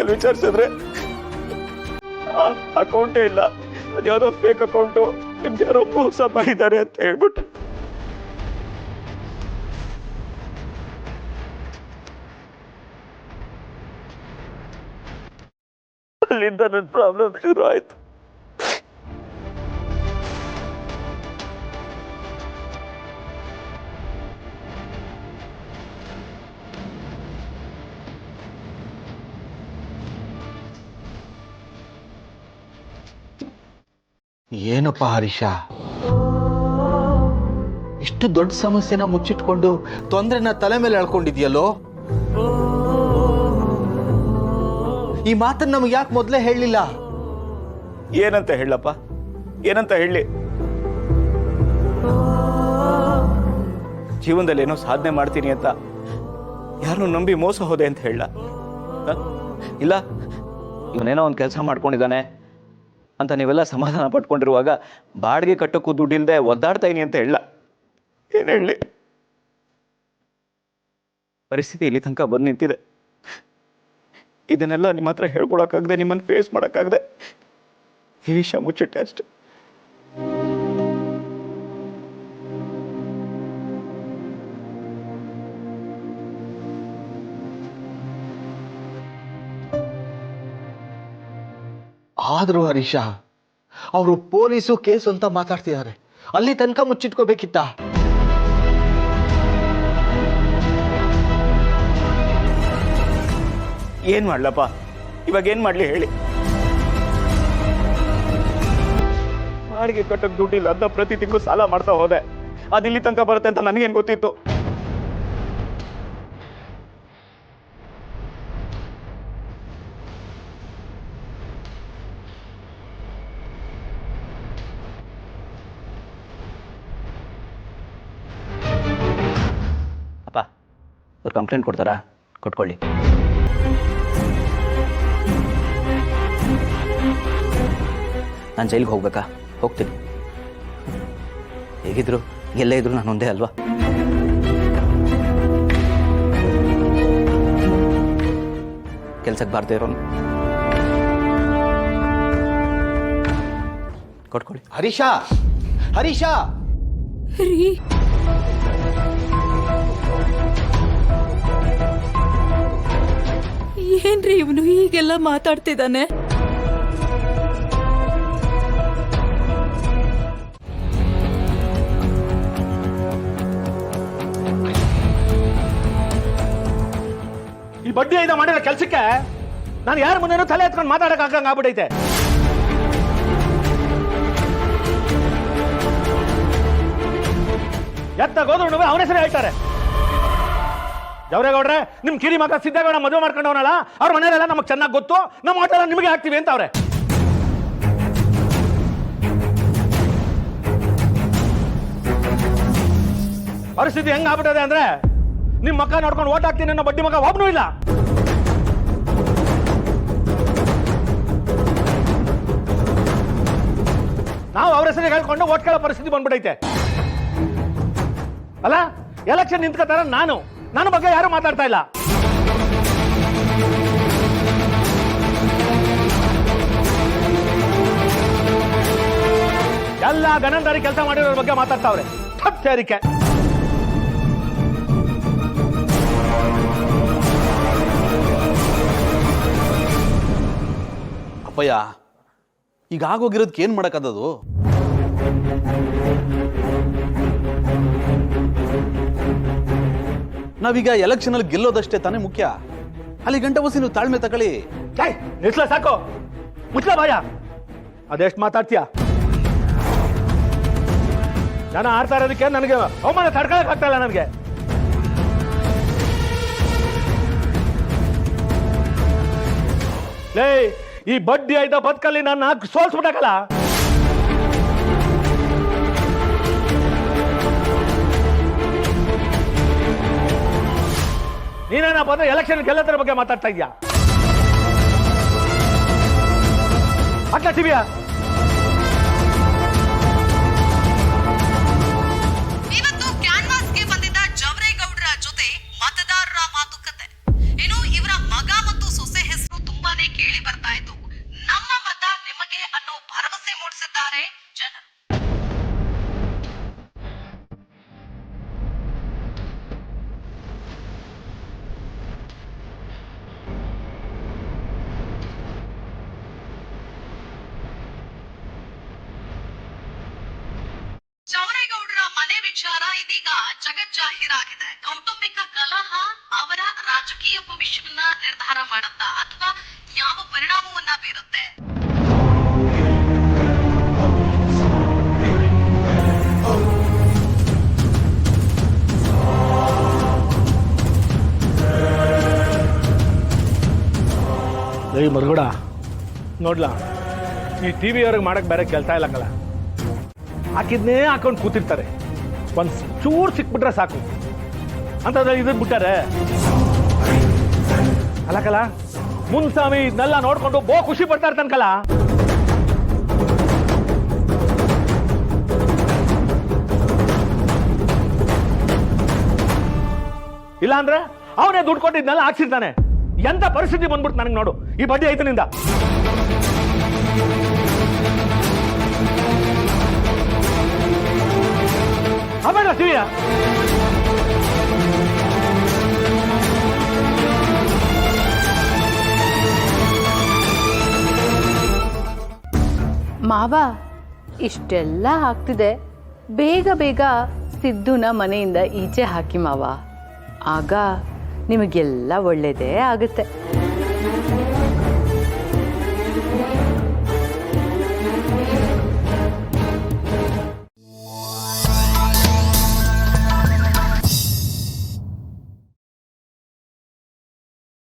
ಫೋನಲ್ಲಿ ವಿಚಾರಿಸಿದ್ರೆ ಅಕೌಂಟೇ ಇಲ್ಲ, ಅದ್ಯಾವುದೋ fake account, ನಿಮ್ಗೆ ಯಾರೋ ಮೋಸ ಮಾಡಿದ್ದಾರೆ ಅಂತ ಹೇಳ್ಬಿಟ್ಟು ಅಲ್ಲಿಂದ ನನ್ನ ಪ್ರಾಬ್ಲಮ್ ಶುರು ಆಯ್ತು. ಏನಪ್ಪ ಹರೀಶ, ಇಷ್ಟು ದೊಡ್ಡ ಸಮಸ್ಯೆನ ಮುಚ್ಚಿಟ್ಕೊಂಡು ತೊಂದ್ರೆನ ತಲೆ ಮೇಲೆ ಎಳ್ಕೊಂಡಿದ್ಯಲ್ಲೋ? ಈ ಮಾತನ್ನ ನಮ್ಗೆ ಯಾಕೆ ಮೊದಲೇ ಹೇಳಲಿಲ್ಲ? ಏನಂತ ಹೇಳಪ್ಪ, ಏನಂತ ಹೇಳಿ? ಜೀವನದಲ್ಲಿ ಏನೋ ಸಾಧನೆ ಮಾಡ್ತೀನಿ ಅಂತ ಯಾರನ್ನು ನಂಬಿ ಮೋಸ ಹೋದೆ ಅಂತ ಹೇಳ? ಇಲ್ಲ, ಇವನೇನೋ ಒಂದು ಕೆಲಸ ಮಾಡ್ಕೊಂಡಿದ್ದಾನೆ ಅಂತ ನೀವೆಲ್ಲ ಸಮಾಧಾನ ಪಟ್ಕೊಂಡಿರುವಾಗ ಬಾಡಿಗೆ ಕಟ್ಟೋಕ್ಕೂ ದುಡ್ಡಿಲ್ಲದೆ ಒದ್ದಾಡ್ತಾ ಇದೀನಿ ಅಂತ ಹೇಳ? ಏನು ಹೇಳಿ? ಪರಿಸ್ಥಿತಿ ಇಲ್ಲಿ ತನಕ ಬಂದು ನಿಂತಿದೆ. ಇದನ್ನೆಲ್ಲ ನಿಮ್ಮ ಹತ್ರ ಹೇಳ್ಕೊಳಕ್ಕಾಗದೆ, ನಿಮ್ಮನ್ನು ಫೇಸ್ ಮಾಡೋಕ್ಕಾಗದೆ ಈ ವಿಷಯ ಮುಚ್ಚಿಟ್ಟೆ ಅಷ್ಟೆ. ಆದ್ರೂ ಹರೀಶ, ಅವರು ಪೊಲೀಸು ಕೇಸು ಅಂತ ಮಾತಾಡ್ತಿದ್ದಾರೆ, ಅಲ್ಲಿ ತನಕ ಮುಚ್ಚಿಟ್ಕೋಬೇಕಿತ್ತ? ಏನ್ ಮಾಡ್ಲಪ್ಪ, ಇವಾಗ ಏನ್ ಮಾಡ್ಲಿ ಹೇಳಿ? ಬಾಡಿಗೆ ಕಟ್ಟಕ್ ದುಡ್ಡಿಲ್ಲ ಅಂತ ಪ್ರತಿ ತಿಂಗಳು ಸಾಲ ಮಾಡ್ತಾ ಹೋದೆ. ಅದಿಲ್ಲಿ ತನಕ ಬರುತ್ತೆ ಅಂತ ನನಗೇನ್ ಗೊತ್ತಿತ್ತು? ಅಪ್ಪ, ಅವ್ರು ಕಂಪ್ಲೇಂಟ್ ಕೊಡ್ತಾರಾ? ಕೊಟ್ಕೊಳ್ಳಿ. ನಾನು ಜೈಲಿಗೆ ಹೋಗ್ಬೇಕಾ? ಹೋಗ್ತೀನಿ. ಹೇಗಿದ್ರು ಎಲ್ಲೇ ಇದ್ರು ನಾನು ಒಂದೇ ಅಲ್ವಾ? ಕೆಲ್ಸಕ್ಕೆ ಬಾರ್ದೇ ಇರೋನು. ಕೊಟ್ಕೊಳ್ಳಿ. ಹರೀಶ, ಹರೀಶ! ಏನ್ರಿ ಇವನು ಹೀಗೆಲ್ಲ ಮಾತಾಡ್ತಿದ್ದಾನೆ? ಈ ಬಡ್ಡಿ ಐದ ಮಾಡಿರೋ ಕೆಲ್ಸಕ್ಕೆ ನಾನು ಯಾರ ಮುಂದೆನೂ ತಲೆ ಎತ್ಕೊಂಡು ಮಾತಾಡಕ್ ಆಗಂಗ ಆಗ್ಬಿಟ್ಟೈತೆ. ಎತ್ತಾಗೋದ್ರು ಅವನ ಹೆಸರು ಹೇಳ್ತಾರೆ. ಜವರೇಗೌಡ್ರೆ, ನಿಮ್ ಕಿರಿ ಮಗ ಸಿದ್ದೇಗೌಡ ಮದುವೆ ಮಾಡ್ಕೊಂಡವನಲ್ಲ, ಅವ್ರ ಮನೆಯಲ್ಲ ನಮಗ್ ಚೆನ್ನಾಗಿ ಗೊತ್ತು, ನಮ್ಮ ಹೋಟೆಲ್ ನಿಮಗೆ ಹಾಕ್ತೀವಿ ಅಂತ ಅವ್ರೆ. ಪರಿಸ್ಥಿತಿ ಹೆಂಗ್ ಆಗ್ಬಿಟ್ಟದೆ ಅಂದ್ರೆ, ನಿಮ್ ಮಕ್ಕ ನೋಡ್ಕೊಂಡು ಓಟ್ ಹಾಕ್ತೀನಿ ಅನ್ನೋ ಬಡ್ಡಿ ಮಗ ಒಬ್ನೂ ಇಲ್ಲ. ನಾವು ಅವ್ರ ಹೆಸರಿಗೆ ಹೇಳ್ಕೊಂಡು ಓಟ್ ಕೇಳೋ ಪರಿಸ್ಥಿತಿ ಬಂದ್ಬಿಟ್ಟೈತೆ ಅಲ್ಲ. ಎಲೆಕ್ಷನ್ ನಿಂತ್ಕೋತಾರ, ನನ್ನ ಬಗ್ಗೆ ಯಾರು ಮಾತಾಡ್ತಾ ಇಲ್ಲ. ಎಲ್ಲ ಗಣಂದಾರಿ ಕೆಲಸ ಮಾಡಿರೋರ ಬಗ್ಗೆ ಮಾತಾಡ್ತಾವ್ರೆ. ಸೇರಿಕೆ ಅಪ್ಪಯ್ಯ, ಈಗ ಆಗೋಗಿರೋದಕ್ಕೆ ಏನ್ ಮಾಡಕ್ಕದದು? ನಾವೀಗ ಎಲೆಕ್ಷನ್ ಅಲ್ಲಿ ಗೆಲ್ಲೋದಷ್ಟೇ ತಾನೇ ಮುಖ್ಯ. ಅಲ್ಲಿ ಗಂಟೆ ಬಸಿ ನೀವು ತಾಳ್ಮೆ ತಗೊಳ್ಳಿ. ನಿಲ್ಸ್ಲ ಸಾಕು, ಮುಚ್ಲ ಬಾಯ. ಅದೆಷ್ಟು ಮಾತಾಡ್ತೀಯ? ಜನ ಆಡ್ತಾ ಇರೋದಕ್ಕೆ ನನಗೆ ಅವಮಾನ ತಡ್ಕೊಳಕ್ ಆಗ್ತಾ ಇಲ್ಲ. ನನಗೆ ಲೇ, ಈ ಬಡ್ಡಿ ಆಯ್ತ ಬದುಕಲ್ಲಿ ನನ್ನ ಸೋಲ್ಸ್ಬಿಟ್ಟಕಲ್ಲ. ನೀನೇನಪ್ಪ ಅಂದ್ರೆ ಎಲೆಕ್ಷನ್ ಗೆಲ್ಲತರ ಬಗ್ಗೆ ಮಾತಾಡ್ತಾ ಇದ್ಯಾ? ಅಕ್ಕ ಟಿವಿಯಾ ಇವತ್ತು ಕ್ಯಾನ್ವಾಸ್ಗೆ ಬಂದಿದ್ದ ಜವರೇಗೌಡರ ಜೊತೆ ಮತದಾರರ ಮಾತುಕತೆ. ಏನು, ಇವರ ಮಗ ಮತ್ತು ಸೊಸೆ ಹೆಸರು ತುಂಬಾನೇ ಕೇಳಿ ಬರ್ತಾ ಇತ್ತು. ನಮ್ಮ ಮತ ನಿಮಗೆ ಅನ್ನೋ ಭರವಸೆ ಮೂಡಿಸಿದ್ದಾರೆ ಜನರು. ಚೌರೇಗೌಡರ ಮನೆ ವಿಚಾರ ಇದೀಗ ಜಗಜ್ಜಾಹೀರಾಗಿದೆ. ಕೌಟುಂಬಿಕ ಕಲಹ ಅವರ ರಾಜಕೀಯ ಭವಿಷ್ಯವನ್ನ ನಿರ್ಧಾರ ಮಾಡುತ್ತಾ ಅಥವಾ ಯಾವ ಪರಿಣಾಮವನ್ನ ಬೀರುತ್ತೆ? ಏಯ್ ಮರುಗಡ ನೋಡ್ಲಾ, ಈ ಟಿವಿ ಅವ್ರಿಗೆ ಮಾಡಕ್ ಬೇರೆ ಕೆಲಸ ಇಲ್ಲ ಕಲ, ಹಾಕಿದ್ನೇ ಹಾಕೊಂಡು ಕೂತಿರ್ತಾರೆ. ಒಂದ್ ಚೂರು ಸಿಕ್ಬಿಟ್ರೆ ಸಾಕು ಅಂತಂದ್ರೆ ಇದನ್ನ ಬಿಟ್ಟಾರೆ ಅಲ್ಲ ಕಲ. ಮುನ್ಸ್ವಾಮಿ ಇದನ್ನೆಲ್ಲ ನೋಡ್ಕೊಂಡು ಬೋ ಖುಷಿ ಪಡ್ತಾ ಇರ್ತಾನ ಕಲ. ಇಲ್ಲ ಅಂದ್ರೆ ಅವನೇ ದುಡ್ಡು ಕೊಟ್ಟು ಇದನ್ನೆಲ್ಲ ಹಾಕ್ಸಿರ್ತಾನೆ. ಎಂತ ಪರಿಸ್ಥಿತಿ ಬಂದ್ಬಿಡ್ತು ನನಗೆ ನೋಡು ಈ ಬಡ್ಡಿ ಐತನಿಂದ. ಆಮೇಲೆ ಟಿವಿಯ ಮಾವ ಇಷ್ಟೆಲ್ಲ ಆಗ್ತಿದೆ, ಬೇಗ ಬೇಗ ಸಿದ್ದುನ ಮನೆಯಿಂದ ಈಚೆ ಹಾಕಿ ಮಾವ, ಆಗ ನಿಮಗೆಲ್ಲ ಒಳ್ಳೇದೇ ಆಗುತ್ತೆ.